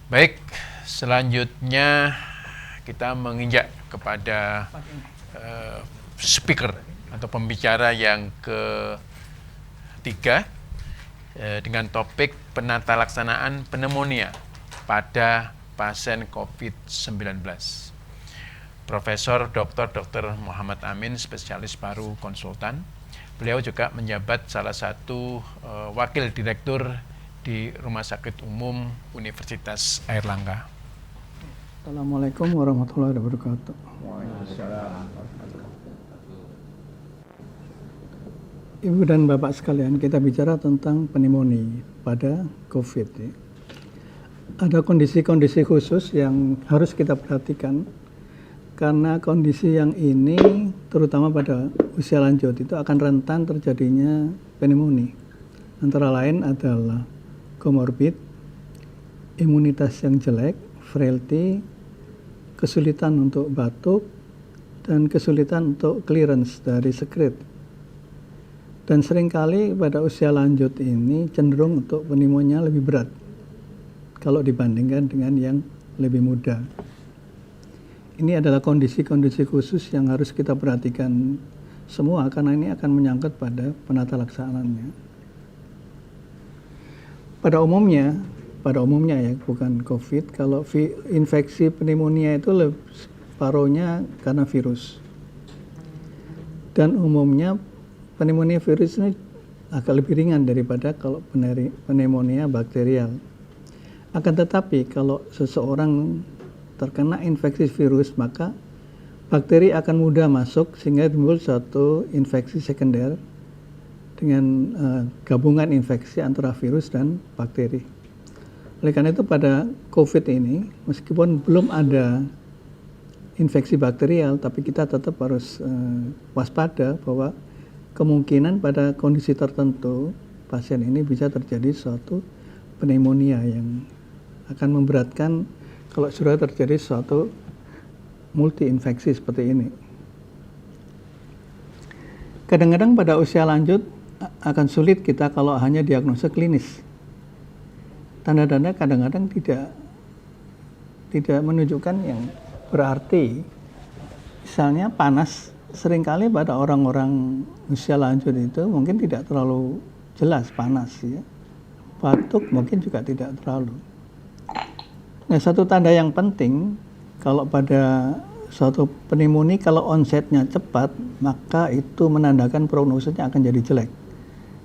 Baik, selanjutnya kita menginjak kepada speaker atau pembicara yang ketiga dengan topik penata laksanaan pneumonia pada pasien COVID-19. Profesor Dr. Muhammad Amin, spesialis paru konsultan. Beliau juga menjabat salah satu wakil direktur di Rumah Sakit Umum Universitas Airlangga. Assalamualaikum warahmatullahi wabarakatuh. Ibu dan Bapak sekalian, kita bicara tentang pneumonia pada COVID. Ada kondisi-kondisi khusus yang harus kita perhatikan karena kondisi yang ini terutama pada usia lanjut itu akan rentan terjadinya pneumonia. Antara lain adalah komorbid, imunitas yang jelek, frailty, kesulitan untuk batuk, dan kesulitan untuk clearance dari sekret. Dan seringkali pada usia lanjut ini cenderung untuk pneumonia lebih berat kalau dibandingkan dengan yang lebih muda. Ini adalah kondisi-kondisi khusus yang harus kita perhatikan semua karena ini akan menyangkut pada penata laksanaannya. Pada umumnya ya, bukan COVID, kalau infeksi pneumonia itu paruhnya karena virus. Dan umumnya pneumonia virus ini agak lebih ringan daripada kalau pneumonia bakterial. Akan tetapi kalau seseorang terkena infeksi virus, maka bakteri akan mudah masuk sehingga timbul suatu infeksi sekunder dengan gabungan infeksi antara virus dan bakteri. Oleh karena itu pada COVID ini, meskipun belum ada infeksi bakterial, tapi kita tetap harus waspada bahwa kemungkinan pada kondisi tertentu pasien ini bisa terjadi suatu pneumonia yang akan memberatkan kalau sudah terjadi suatu multi infeksi seperti ini. Kadang-kadang pada usia lanjut akan sulit kita kalau hanya diagnosa klinis. Tanda-tanda kadang-kadang tidak menunjukkan yang berarti. Misalnya panas, seringkali pada orang-orang usia lanjut itu mungkin tidak terlalu jelas panas ya. Batuk mungkin juga tidak terlalu. Nah, satu tanda yang penting kalau pada suatu pneumonia kalau onsetnya cepat, maka itu menandakan prognosisnya akan jadi jelek.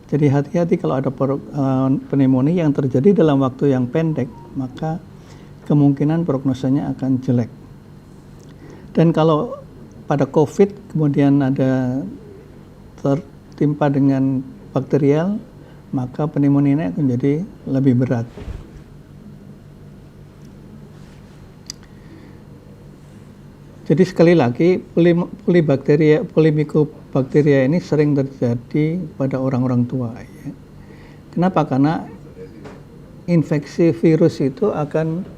Jadi hati-hati kalau ada pneumonia yang terjadi dalam waktu yang pendek, maka kemungkinan prognosanya akan jelek. Dan kalau pada COVID kemudian ada tertimpa dengan bakterial, maka pneumonia akan jadi lebih berat. Jadi sekali lagi, polimicobacteria ini sering terjadi pada orang-orang tua. Ya. Kenapa? Karena infeksi virus itu akan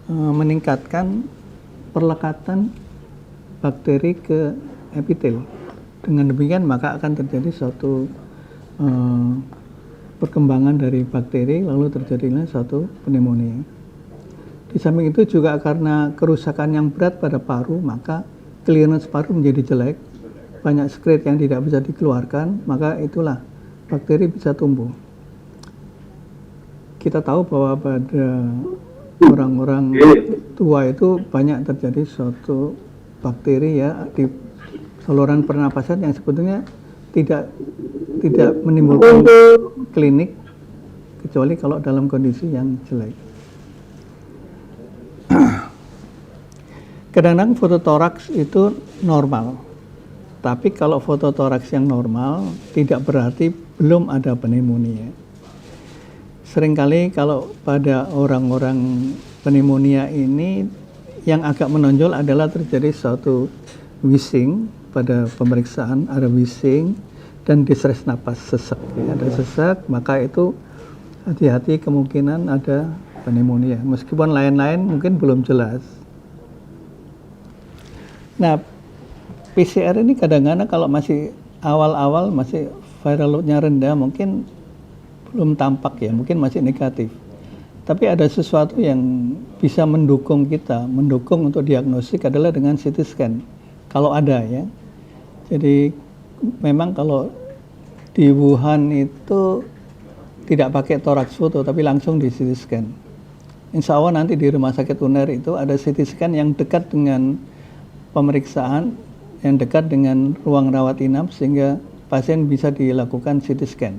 meningkatkan perlekatan bakteri ke epitel. Dengan demikian maka akan terjadi suatu perkembangan dari bakteri, lalu terjadilah suatu pneumonia. Di samping itu juga karena kerusakan yang berat pada paru, maka clearance paru menjadi jelek, banyak sekret yang tidak bisa dikeluarkan, maka itulah bakteri bisa tumbuh. Kita tahu bahwa pada orang-orang tua itu banyak terjadi suatu bakteri ya di saluran pernapasan yang sebetulnya tidak menimbulkan klinik kecuali kalau dalam kondisi yang jelek. Kadang-kadang fototoraks itu normal, tapi kalau fototoraks yang normal tidak berarti belum ada pneumonia. Seringkali kalau pada orang-orang pneumonia ini yang agak menonjol adalah terjadi suatu wheezing pada pemeriksaan, ada wheezing dan distress napas, sesak. Ya, ada sesak, maka itu hati-hati kemungkinan ada pneumonia. Meskipun lain-lain mungkin belum jelas. Nah, PCR ini kadang-kadang kalau masih awal-awal masih viral load-nya rendah mungkin belum tampak ya, mungkin masih negatif. Tapi ada sesuatu yang bisa mendukung untuk diagnostik adalah dengan CT scan. Kalau ada ya. Jadi memang kalau di Wuhan itu tidak pakai thorax photo tapi langsung di CT scan. Insya Allah nanti di Rumah Sakit UNER itu ada CT scan yang dekat dengan pemeriksaan, yang dekat dengan ruang rawat inap sehingga pasien bisa dilakukan CT scan.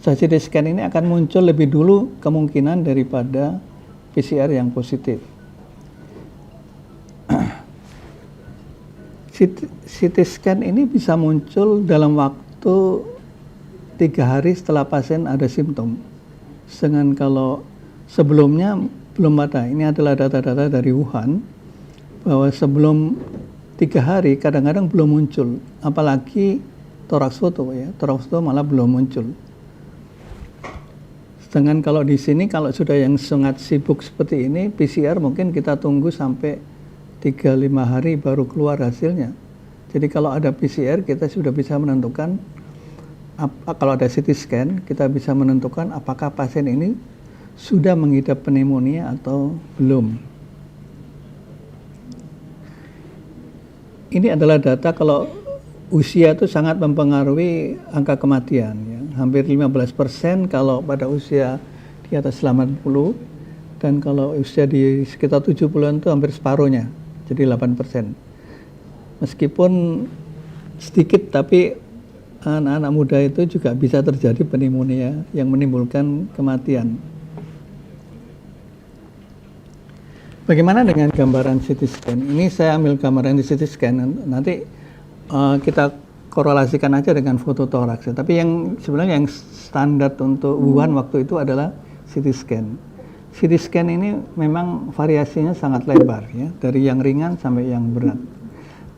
CT scan ini akan muncul lebih dulu kemungkinan daripada PCR yang positif. CT scan ini bisa muncul dalam waktu 3 hari setelah pasien ada simptom. Sedangkan kalau sebelumnya belum ada. Ini adalah data-data dari Wuhan bahwa sebelum 3 hari kadang-kadang belum muncul. Apalagi thorax photo ya. Thorax photo malah belum muncul. Sedangkan kalau di sini kalau sudah yang sangat sibuk seperti ini, PCR mungkin kita tunggu sampai 3-5 hari baru keluar hasilnya. Jadi kalau ada PCR kita sudah bisa menentukan, kalau ada CT scan kita bisa menentukan apakah pasien ini sudah mengidap pneumonia atau belum. Ini adalah data kalau usia itu sangat mempengaruhi angka kematian. Ya. Hampir 15% kalau pada usia di atas 80, dan kalau usia di sekitar 70-an itu hampir separuhnya, jadi 8%. Meskipun sedikit, tapi anak-anak muda itu juga bisa terjadi pneumonia yang menimbulkan kematian. Bagaimana dengan gambaran CT scan? Ini saya ambil gambaran di CT scan, nanti kita korelasikan aja dengan foto toraks. Tapi yang sebenarnya yang standar untuk Wuhan waktu itu adalah CT scan. CT scan ini memang variasinya sangat lebar ya, dari yang ringan sampai yang berat.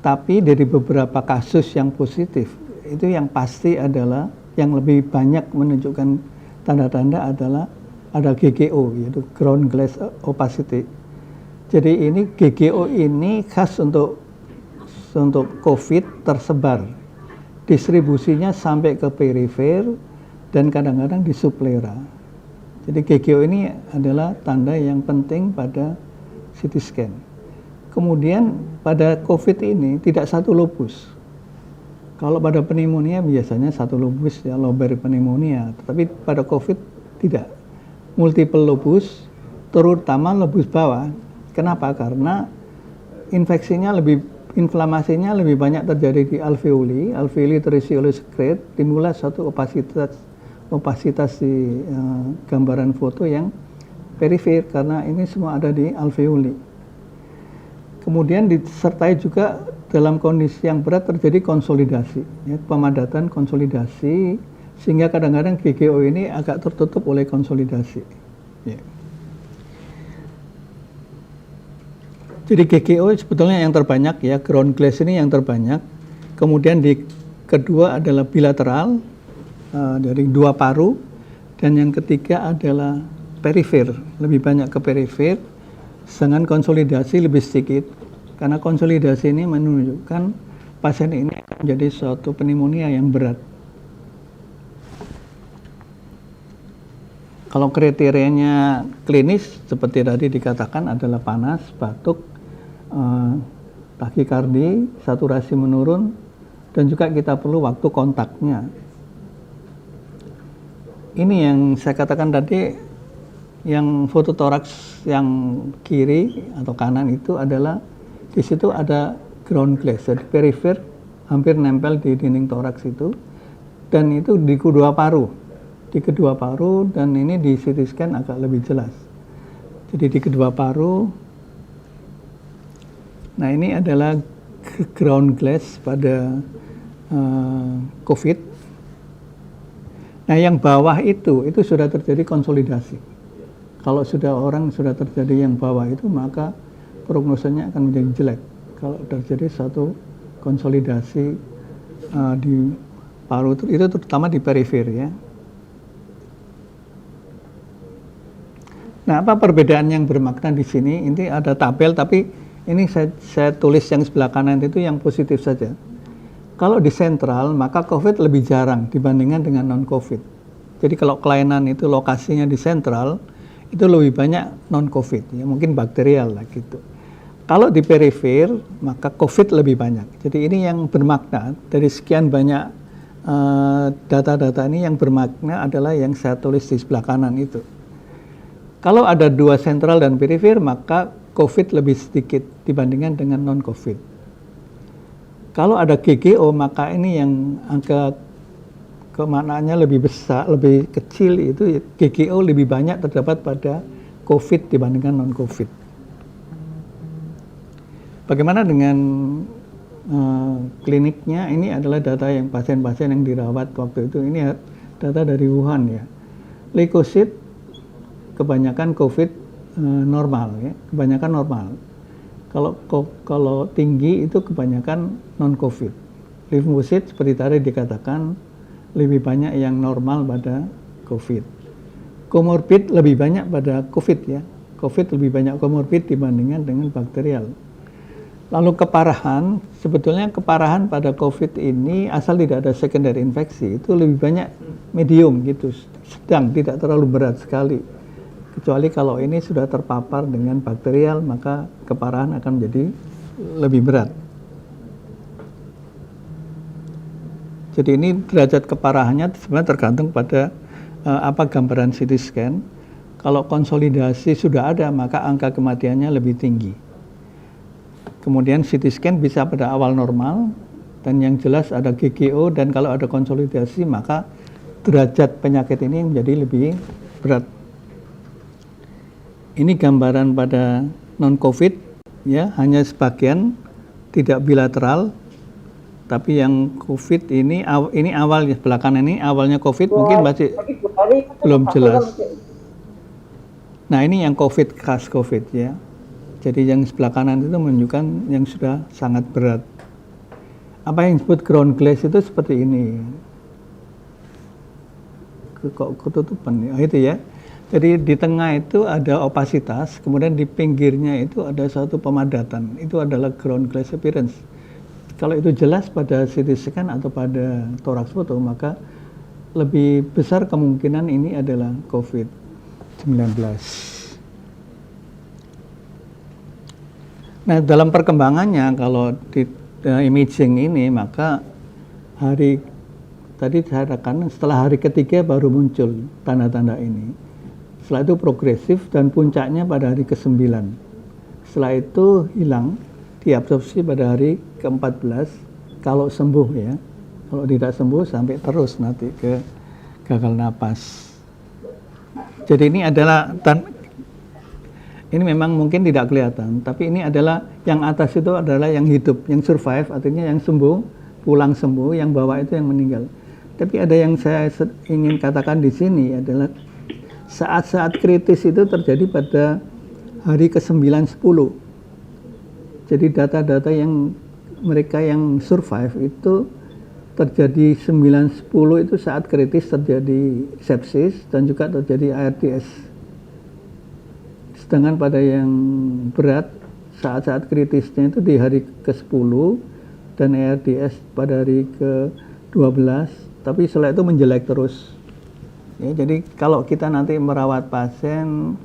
Tapi dari beberapa kasus yang positif, itu yang pasti adalah yang lebih banyak menunjukkan tanda-tanda adalah ada GGO, yaitu ground glass opacity. Jadi ini GGO ini khas untuk COVID tersebar. Distribusinya sampai ke perifer dan kadang-kadang di subplera. Jadi GGO ini adalah tanda yang penting pada CT scan. Kemudian pada COVID ini tidak satu lupus. Kalau pada pneumonia biasanya satu lupus ya, lobar pneumonia. Tetapi pada COVID tidak. Multiple lupus, terutama lupus bawah. Kenapa? Karena inflamasinya lebih banyak terjadi di alveoli terisioli sekret, timbullah suatu opasitas di gambaran foto yang perifer karena ini semua ada di alveoli. Kemudian disertai juga dalam kondisi yang berat terjadi konsolidasi, ya, pemadatan konsolidasi, sehingga kadang-kadang GGO ini agak tertutup oleh konsolidasi. Ya. Jadi GGO sebetulnya yang terbanyak ya, ground glass ini yang terbanyak. Kemudian di kedua adalah bilateral dari 2 paru, dan yang ketiga adalah perifer, lebih banyak ke perifer, dengan konsolidasi lebih sedikit. Karena konsolidasi ini menunjukkan pasien ini akan menjadi suatu pneumonia yang berat. Kalau kriterianya klinis seperti tadi dikatakan adalah panas, batuk, takikardi, saturasi menurun, dan juga kita perlu waktu kontaknya. Ini yang saya katakan tadi, yang foto toraks yang kiri atau kanan itu adalah di situ ada ground glass, jadi perifer hampir nempel di dinding toraks itu, dan itu di kedua paru, dan ini di CT scan agak lebih jelas. Jadi di kedua paru. Nah ini adalah ground glass pada COVID. Nah yang bawah itu sudah terjadi konsolidasi. Kalau orang sudah terjadi yang bawah itu, maka prognosanya akan menjadi jelek. Kalau terjadi satu konsolidasi di paru itu terutama di perifer ya. Nah apa perbedaan yang bermakna di sini? Ini ada tabel, tapi ini saya tulis yang sebelah kanan itu yang positif saja. Kalau di sentral, maka COVID lebih jarang dibandingkan dengan non-COVID. Jadi kalau kelainan itu lokasinya di sentral, itu lebih banyak non-COVID, ya mungkin bakterial lah gitu. Kalau di perifer, maka COVID lebih banyak. Jadi ini yang bermakna, dari sekian banyak data-data ini yang bermakna adalah yang saya tulis di sebelah kanan itu. Kalau ada dua sentral dan perifer, maka COVID lebih sedikit dibandingkan dengan non-COVID. Kalau ada GGO, maka ini yang angka kemaknaannya lebih besar, lebih kecil, itu GGO lebih banyak terdapat pada COVID dibandingkan non-COVID. Bagaimana dengan kliniknya? Ini adalah data yang pasien-pasien yang dirawat waktu itu. Ini data dari Wuhan ya. Leukosit kebanyakan COVID normal ya, kebanyakan normal. Kalau tinggi itu kebanyakan non-COVID. Limfosit seperti tadi dikatakan lebih banyak yang normal pada COVID. Komorbid lebih banyak pada COVID ya. COVID lebih banyak komorbid dibandingkan dengan bakterial. Lalu keparahan, sebetulnya keparahan pada COVID ini asal tidak ada secondary infeksi itu lebih banyak medium gitu, sedang, tidak terlalu berat sekali. Kecuali kalau ini sudah terpapar dengan bakterial, maka keparahan akan menjadi lebih berat. Jadi ini derajat keparahannya sebenarnya tergantung pada apa gambaran CT scan. Kalau konsolidasi sudah ada, maka angka kematiannya lebih tinggi. Kemudian CT scan bisa pada awal normal, dan yang jelas ada GGO, dan kalau ada konsolidasi maka derajat penyakit ini menjadi lebih berat. Ini gambaran pada non-COVID, ya, hanya sebagian, tidak bilateral, tapi yang COVID ini awal ya, belakangan ini awalnya COVID mungkin masih belum jelas. Nah ini yang COVID, khas COVID ya. Jadi yang sebelah kanan itu menunjukkan yang sudah sangat berat. Apa yang disebut ground glass itu seperti ini. Kok ketutupan ya, itu ya. Jadi di tengah itu ada opasitas, kemudian di pinggirnya itu ada satu pemadatan. Itu adalah ground glass appearance. Kalau itu jelas pada CT scan atau pada thorax foto, maka lebih besar kemungkinan ini adalah COVID-19. Nah, dalam perkembangannya kalau di imaging ini, maka tadi saya katakan setelah hari ketiga baru muncul tanda-tanda ini. Setelah itu progresif dan puncaknya pada hari ke-9. Setelah itu hilang, diabsorpsi pada hari ke-14 kalau sembuh ya. Kalau tidak sembuh sampai terus nanti ke gagal napas. Jadi ini adalah ini memang mungkin tidak kelihatan, tapi ini adalah yang atas itu adalah yang hidup, yang survive, artinya yang sembuh, pulang sembuh, yang bawah itu yang meninggal. Tapi ada yang saya ingin katakan di sini adalah saat-saat kritis itu terjadi pada hari ke-9, 10. Jadi data-data yang mereka yang survive itu terjadi 9, 10 itu saat kritis terjadi sepsis dan juga terjadi ARDS. Sedangkan pada yang berat, saat-saat kritisnya itu di hari ke-10 dan ARDS pada hari ke-12, tapi setelah itu menjelek terus. Ya, jadi kalau kita nanti merawat pasien,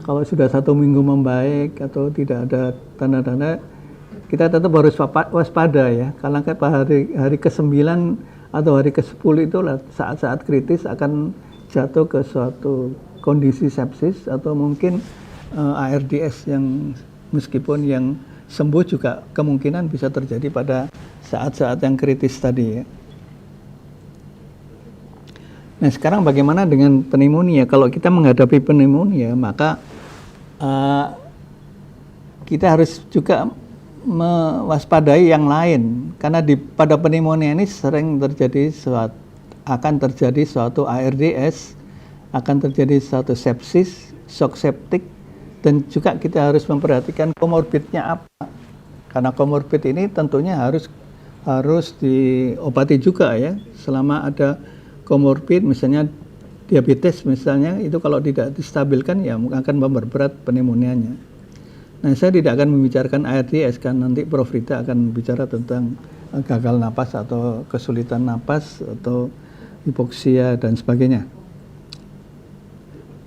kalau sudah 1 minggu membaik atau tidak ada tanda-tanda, kita tetap harus waspada ya. Karena hari ke-9 atau hari ke-10 itu saat-saat kritis akan jatuh ke suatu kondisi sepsis atau mungkin ARDS yang meskipun yang sembuh juga kemungkinan bisa terjadi pada saat-saat yang kritis tadi ya. Nah sekarang bagaimana dengan pneumonia? Kalau kita menghadapi pneumonia maka kita harus juga mewaspadai yang lain karena pada pneumonia ini sering terjadi akan terjadi suatu ARDS, akan terjadi suatu sepsis, shock septic. Dan juga kita harus memperhatikan komorbidnya apa. Karena komorbid ini tentunya harus diobati juga ya. Selama ada komorbid misalnya diabetes misalnya, itu kalau tidak distabilkan ya akan memperberat pneumonianya. Nah saya tidak akan membicarakan ARDS kan, nanti Prof. Rita akan bicara tentang gagal napas atau kesulitan napas atau hipoksia dan sebagainya.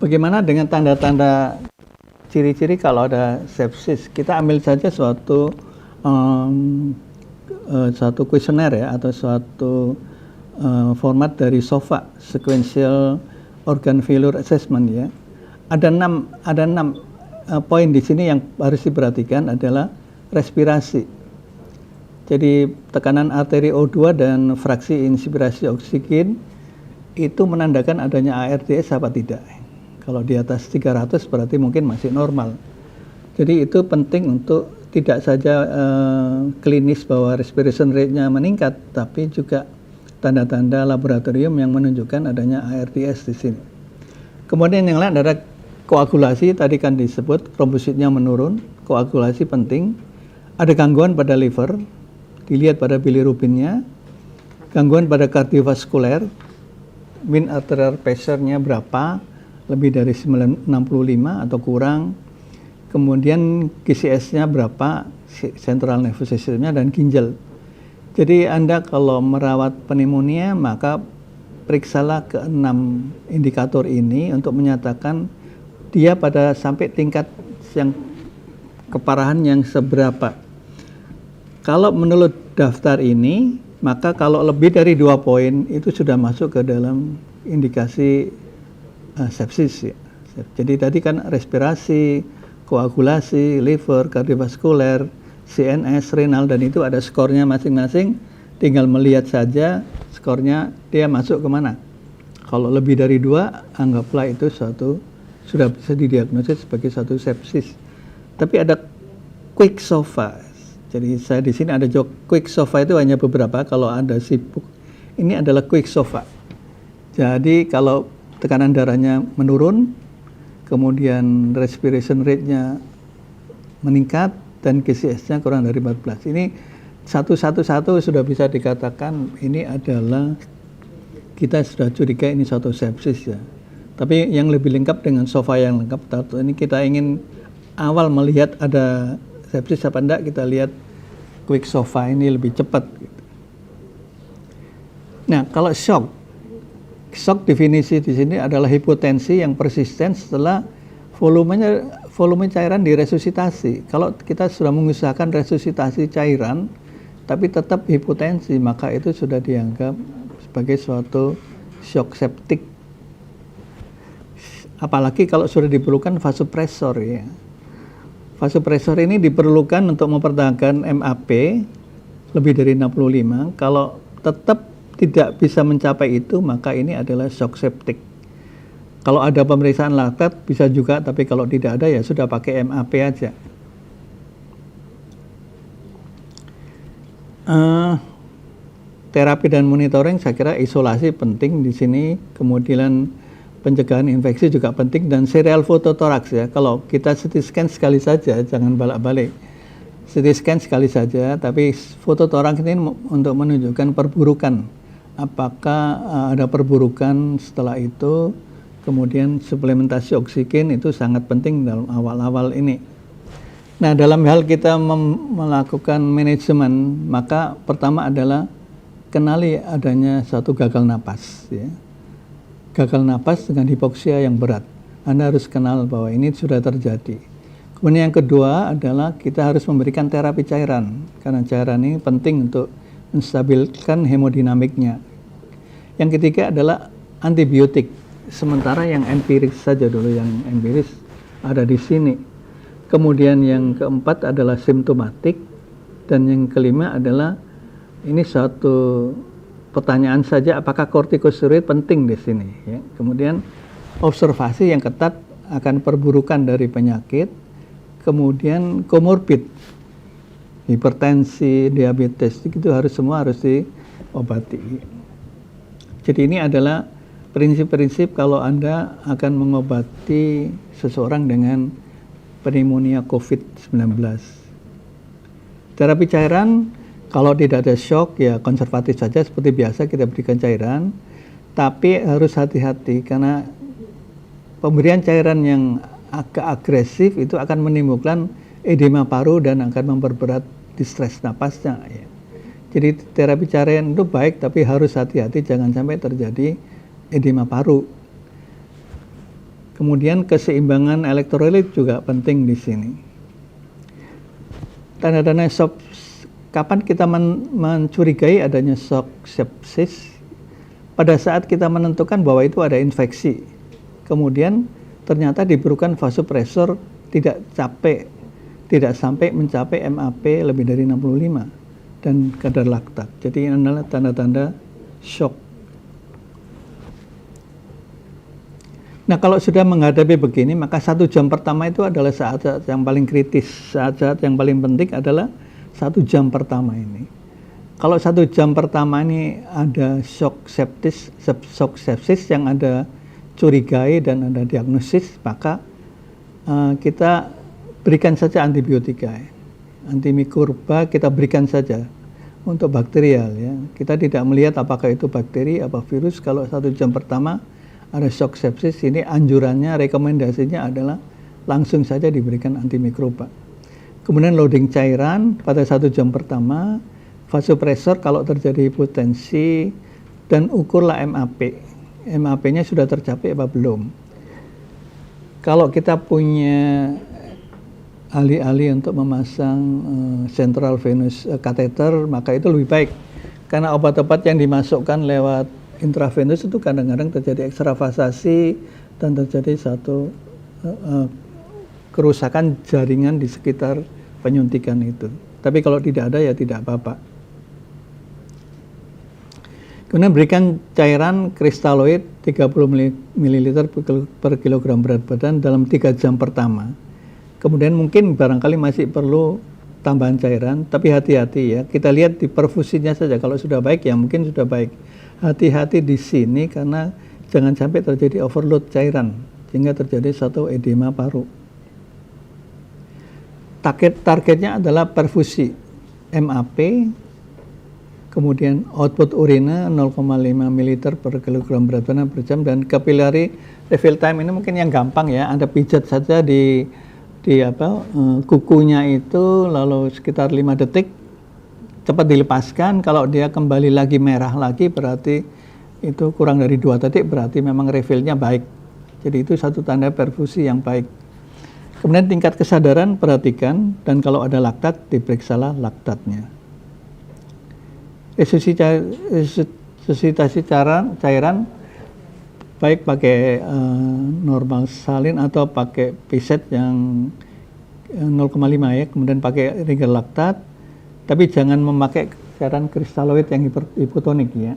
Bagaimana dengan tanda-tanda ciri-ciri kalau ada sepsis? Kita ambil saja suatu kuesioner ya, atau suatu format dari SOFA, Sequential Organ Failure Assessment ya. Ada enam poin di sini yang harus diperhatikan adalah respirasi. Jadi tekanan arteri O2 dan fraksi inspirasi oksigen itu menandakan adanya ARDS apa tidak. Kalau di atas 300 berarti mungkin masih normal. Jadi itu penting untuk tidak saja klinis bahwa respiration rate-nya meningkat, tapi juga tanda-tanda laboratorium yang menunjukkan adanya ARDS di sini. Kemudian yang lain ada koagulasi, tadi kan disebut trombositnya menurun, koagulasi penting. Ada gangguan pada liver, dilihat pada bilirubinnya, gangguan pada kardiovaskuler, mean arterial pressure-nya berapa, lebih dari 65 atau kurang, kemudian GCS-nya berapa, central nervous system-nya, dan ginjal. Jadi Anda kalau merawat pneumonia maka periksalah ke-6 indikator ini untuk menyatakan dia pada sampai tingkat yang keparahan yang seberapa. Kalau menurut daftar ini, maka kalau lebih dari 2 poin itu sudah masuk ke dalam indikasi sepsis ya. Jadi tadi kan respirasi, koagulasi, liver, kardiovaskuler, CNS, renal, dan itu ada skornya masing-masing. Tinggal melihat saja skornya dia masuk kemana. Kalau lebih dari 2, anggaplah itu sudah bisa didiagnosis sebagai satu sepsis. Tapi ada quick SOFA. Jadi saya di sini ada quick SOFA itu hanya beberapa. Kalau Anda sibuk, ini adalah quick SOFA. Jadi kalau tekanan darahnya menurun, kemudian respiration rate-nya meningkat, dan GCS-nya kurang dari 14. Ini satu sudah bisa dikatakan ini adalah kita sudah curiga ini suatu sepsis ya. Tapi yang lebih lengkap dengan SOFA yang lengkap, ini kita ingin awal melihat ada sepsis apa enggak, kita lihat quick SOFA ini lebih cepat. Nah, kalau shock definisi di sini adalah hipotensi yang persisten setelah volume cairan diresusitasi. Kalau kita sudah mengusahakan resusitasi cairan, tapi tetap hipotensi, maka itu sudah dianggap sebagai suatu shock septik. Apalagi kalau sudah diperlukan vasopresor ya. Vasopresor ini diperlukan untuk mempertahankan MAP lebih dari 65. Kalau tetap tidak bisa mencapai itu, maka ini adalah shock septik. Kalau ada pemeriksaan laktat bisa juga, tapi kalau tidak ada ya sudah pakai MAP aja. Terapi dan monitoring, saya kira isolasi penting di sini, kemudian pencegahan infeksi juga penting, dan serial fototoraks ya. Kalau kita CT scan sekali saja, jangan balak-balik. CT scan sekali saja, tapi fototoraks ini untuk menunjukkan perburukan. Apakah ada perburukan setelah itu, kemudian suplementasi oksigen itu sangat penting dalam awal-awal ini. Nah, dalam hal kita melakukan manajemen, maka pertama adalah kenali adanya suatu gagal napas ya. Gagal napas dengan hipoksia yang berat. Anda harus kenal bahwa ini sudah terjadi. Kemudian yang kedua adalah kita harus memberikan terapi cairan, karena cairan ini penting untuk menstabilkan hemodinamiknya. Yang ketiga adalah antibiotik. Sementara yang empiris saja dulu, yang empiris ada di sini. Kemudian yang keempat adalah simptomatik, dan yang kelima adalah ini satu pertanyaan saja, apakah kortikosteroid penting di sini ya. Kemudian observasi yang ketat akan perburukan dari penyakit, kemudian komorbid, hipertensi, diabetes, itu semua harus diobati. Jadi ini adalah prinsip-prinsip kalau Anda akan mengobati seseorang dengan pneumonia COVID-19. Terapi cairan, kalau tidak ada shock ya konservatif saja seperti biasa kita berikan cairan, tapi harus hati-hati karena pemberian cairan yang agak agresif itu akan menimbulkan edema paru dan akan memperberat distres napasnya ya. Jadi terapi cairan itu baik, tapi harus hati-hati jangan sampai terjadi edema paru. Kemudian keseimbangan elektrolit juga penting di sini. Tanda-tanda shock, kapan kita mencurigai adanya shock sepsis? Pada saat kita menentukan bahwa itu ada infeksi. Kemudian ternyata diperlukan vasopresor tidak sampai mencapai MAP lebih dari 65 dan kadar laktat. Jadi ini adalah tanda-tanda shock. Nah, kalau sudah menghadapi begini, maka 1 jam pertama itu adalah saat-saat yang paling kritis. Saat-saat yang paling penting adalah 1 jam pertama ini. Kalau 1 jam pertama ini ada shock sepsis yang ada curigai dan ada diagnosis, maka kita berikan saja antibiotika, antimikroba kita berikan saja untuk bakterial ya. Kita tidak melihat apakah itu bakteri apa virus. Kalau 1 jam pertama ada shock sepsis, ini anjurannya, rekomendasinya adalah langsung saja diberikan antimikroba. Kemudian loading cairan pada 1 jam pertama, vasopresor kalau terjadi hipotensi, dan ukurlah MAP. MAP-nya sudah tercapai apa belum. Kalau kita punya ahli-ahli untuk memasang central venous catheter, maka itu lebih baik. Karena obat-obat yang dimasukkan lewat intravenous itu kadang-kadang terjadi ekstravasasi dan terjadi satu kerusakan jaringan di sekitar penyuntikan itu. Tapi kalau tidak ada ya tidak apa-apa. Kemudian berikan cairan kristaloid 30 ml per kilogram berat badan dalam 3 jam pertama. Kemudian mungkin barangkali masih perlu tambahan cairan, tapi hati-hati ya. Kita lihat di perfusinya saja, kalau sudah baik ya mungkin sudah baik. Hati-hati di sini karena jangan sampai terjadi overload cairan sehingga terjadi satu edema paru. Targetnya adalah perfusi MAP, kemudian output urina 0,5 ml per kilogram berat badan per jam, dan capillary refill time ini mungkin yang gampang ya, Anda pijat saja di kukunya itu, lalu sekitar 5 detik cepat dilepaskan. Kalau dia kembali lagi merah lagi berarti itu kurang dari 2 detik, berarti memang refillnya baik. Jadi itu satu tanda perfusi yang baik. Kemudian tingkat kesadaran perhatikan, dan kalau ada laktat diperiksalah laktatnya. Resusitasi cairan baik pakai normal salin atau pakai piset yang 0,5 ya, kemudian pakai riger laktat, tapi jangan memakai cairan kristaloid yang hipotonik ya.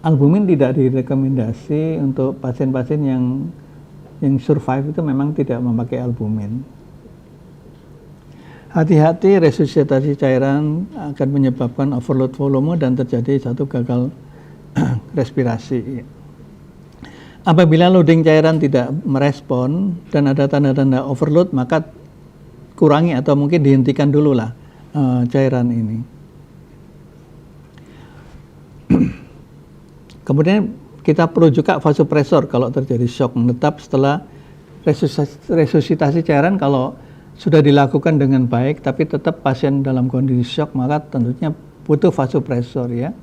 Albumin tidak direkomendasi untuk pasien-pasien yang survive, itu memang tidak memakai albumin. Hati-hati, resusitasi cairan akan menyebabkan overload volume dan terjadi satu gagal respirasi. Apabila loading cairan tidak merespon dan ada tanda-tanda overload, maka kurangi atau mungkin dihentikan dulu lah cairan ini. Kemudian kita perlu juga vasopresor kalau terjadi shock menetap setelah resusitasi cairan. Kalau sudah dilakukan dengan baik tapi tetap pasien dalam kondisi shock, maka tentunya butuh vasopresor ya.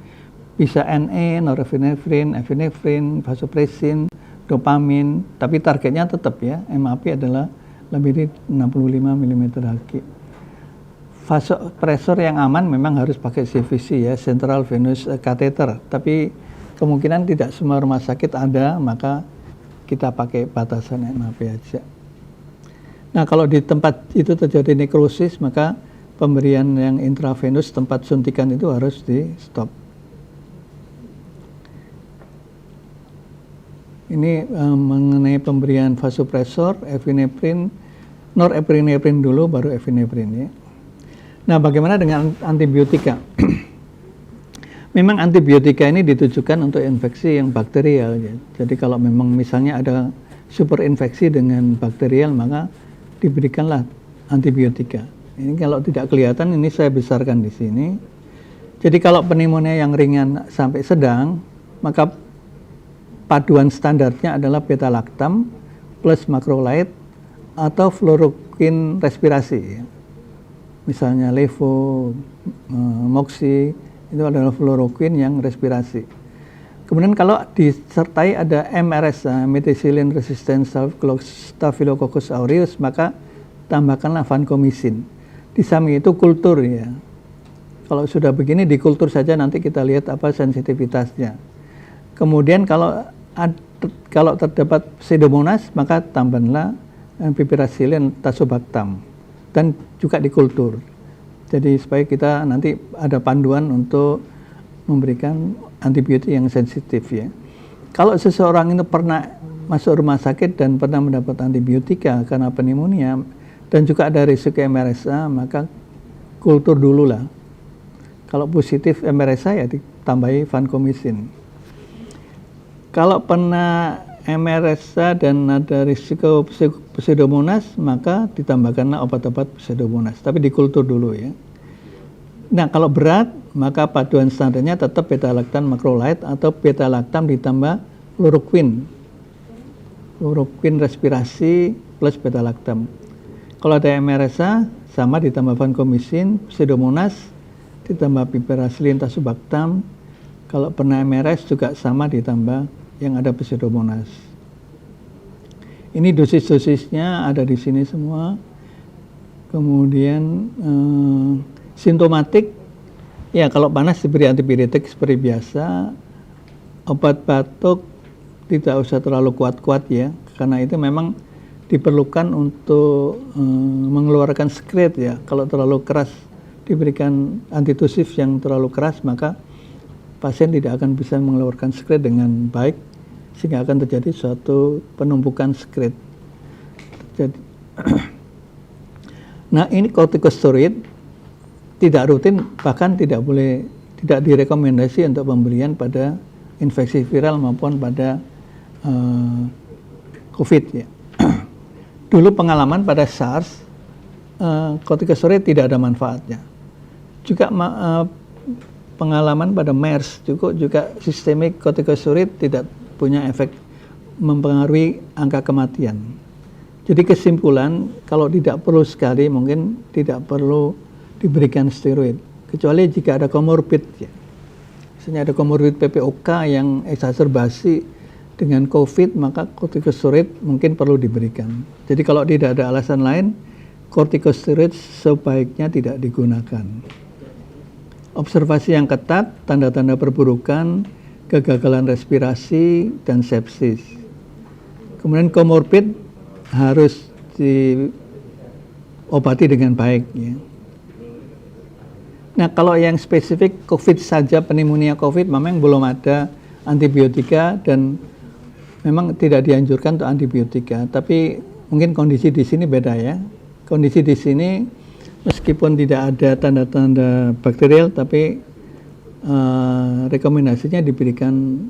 Bisa NE, norepinefrin, epinefrin, vasopressin, dopamin, tapi targetnya tetap ya, MAP adalah lebih dari 65 mm/Hg. Vasopresor yang aman memang harus pakai CVC ya, central venous catheter, tapi kemungkinan tidak semua rumah sakit ada, maka kita pakai batasan MAP aja. Nah, kalau di tempat itu terjadi nekrosis, maka pemberian yang intravenous tempat suntikan itu harus di stop. Ini mengenai pemberian vasopresor, epinefrin, norepinefrin dulu, baru epinefrin ya. Nah, bagaimana dengan antibiotika? Memang antibiotika ini ditujukan untuk infeksi yang bakterial ya. Jadi kalau memang misalnya ada superinfeksi dengan bakterial, maka diberikanlah antibiotika. Ini kalau tidak kelihatan, ini saya besarkan di sini. Jadi kalau pneumonia yang ringan sampai sedang, maka paduan standarnya adalah beta-lactam plus macrolide atau fluoroquine respirasi. Misalnya levo, moxi, itu adalah fluoroquine yang respirasi. Kemudian kalau disertai ada MRSA, methicillin resistant Staphylococcus aureus, maka tambahkanlah vancomycin. Di samping itu kultur ya. Kalau sudah begini dikultur saja, nanti kita lihat apa sensitivitasnya. Kemudian kalau terdapat Pseudomonas, maka tambahlah Piperacillin tazobactam dan juga dikultur. Jadi supaya kita nanti ada panduan untuk memberikan antibiotik yang sensitif ya. Kalau seseorang itu pernah masuk rumah sakit dan pernah mendapat antibiotika karena pneumonia dan juga ada risiko MRSA, maka kultur dulu lah. Kalau positif MRSA ya ditambahi vancomycin. Kalau pernah MRSA dan ada risiko Pseudomonas, maka ditambahkanlah obat-obat Pseudomonas, tapi dikultur dulu ya. Nah, kalau berat, maka paduan standarnya tetap beta-lactam macrolide atau beta-lactam ditambah chloroquine. Chloroquine respirasi plus beta-lactam. Kalau ada MRSA, sama ditambah vancomycin, Pseudomonas, ditambah Piperacillin tazobactam. Kalau pernah MRS juga sama ditambah yang ada Pseudomonas. Ini dosis-dosisnya ada di sini semua. Kemudian simptomatik, ya kalau panas diberi antibiotik seperti biasa. Obat batuk tidak usah terlalu kuat-kuat ya, karena itu memang diperlukan untuk mengeluarkan sekret ya. Kalau terlalu keras diberikan antitusif yang terlalu keras, maka pasien tidak akan bisa mengeluarkan sekret dengan baik, sehingga akan terjadi suatu penumpukan sekret. Nah, ini kortikosteroid tidak rutin, bahkan tidak direkomendasi untuk pemberian pada infeksi viral maupun pada COVID ya. Dulu pengalaman pada SARS, kortikosteroid tidak ada manfaatnya. Juga pengalaman pada MERS juga sistemik kortikosteroid tidak punya efek mempengaruhi angka kematian. Jadi kesimpulan, kalau tidak perlu sekali mungkin tidak perlu diberikan steroid, kecuali jika ada komorbid ya. Misalnya ada komorbid PPOK yang eksacerbasi dengan COVID, maka kortikosteroid mungkin perlu diberikan. Jadi kalau tidak ada alasan lain, kortikosteroid sebaiknya tidak digunakan. Observasi yang ketat, tanda-tanda perburukan, kegagalan respirasi, dan sepsis. Kemudian komorbid harus diobati dengan baik ya. Nah, kalau yang spesifik COVID saja, pneumonia COVID, memang belum ada antibiotika dan memang tidak dianjurkan untuk antibiotika. Tapi mungkin kondisi di sini beda ya. Kondisi di sini meskipun tidak ada tanda-tanda bakterial, tapi rekomendasinya diberikan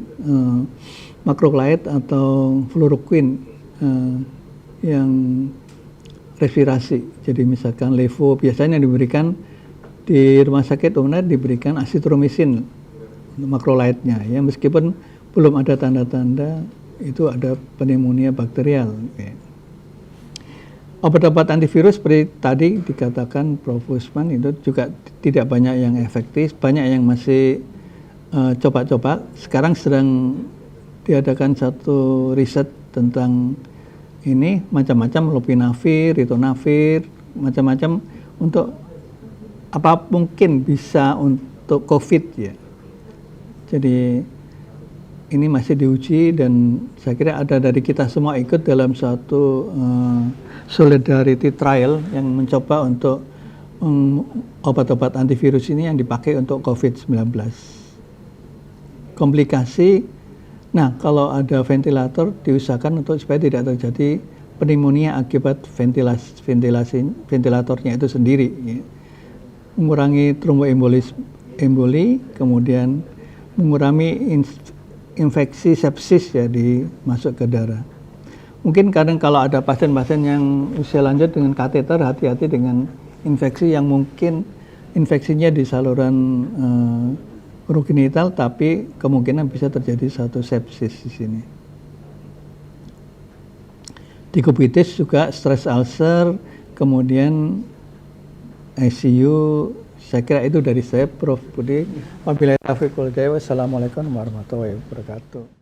macrolide atau fluoroquine yang respirasi. Jadi misalkan levo biasanya diberikan di rumah sakit umum, diberikan azitromisin macrolide-nya ya, meskipun belum ada tanda-tanda itu ada pneumonia bakterial ya. Obat-obat antivirus seperti tadi dikatakan Prof. Usman itu juga tidak banyak yang efektif, banyak yang masih coba-coba. Sekarang sedang diadakan satu riset tentang ini, macam-macam, lopinavir, ritonavir, macam-macam untuk apa mungkin bisa untuk COVID ya. Jadi ini masih diuji dan saya kira ada dari kita semua ikut dalam suatu solidarity trial yang mencoba untuk obat-obat antivirus ini yang dipakai untuk COVID-19. Komplikasi, nah kalau ada ventilator diusahakan untuk supaya tidak terjadi pneumonia akibat ventilatornya itu sendiri ya. Mengurangi tromboemboli, kemudian mengurangi infeksi sepsis ya masuk ke darah. Mungkin kadang kalau ada pasien-pasien yang usia lanjut dengan kateter, hati-hati dengan infeksi yang mungkin infeksinya di saluran urogenital, tapi kemungkinan bisa terjadi satu sepsis di sini. Dikubitis juga stres ulcer, kemudian ICU Saya kira itu dari saya, Prof. Budi. Wabillahi taufiq wal hidayah. Wassalamualaikum warahmatullahi wabarakatuh.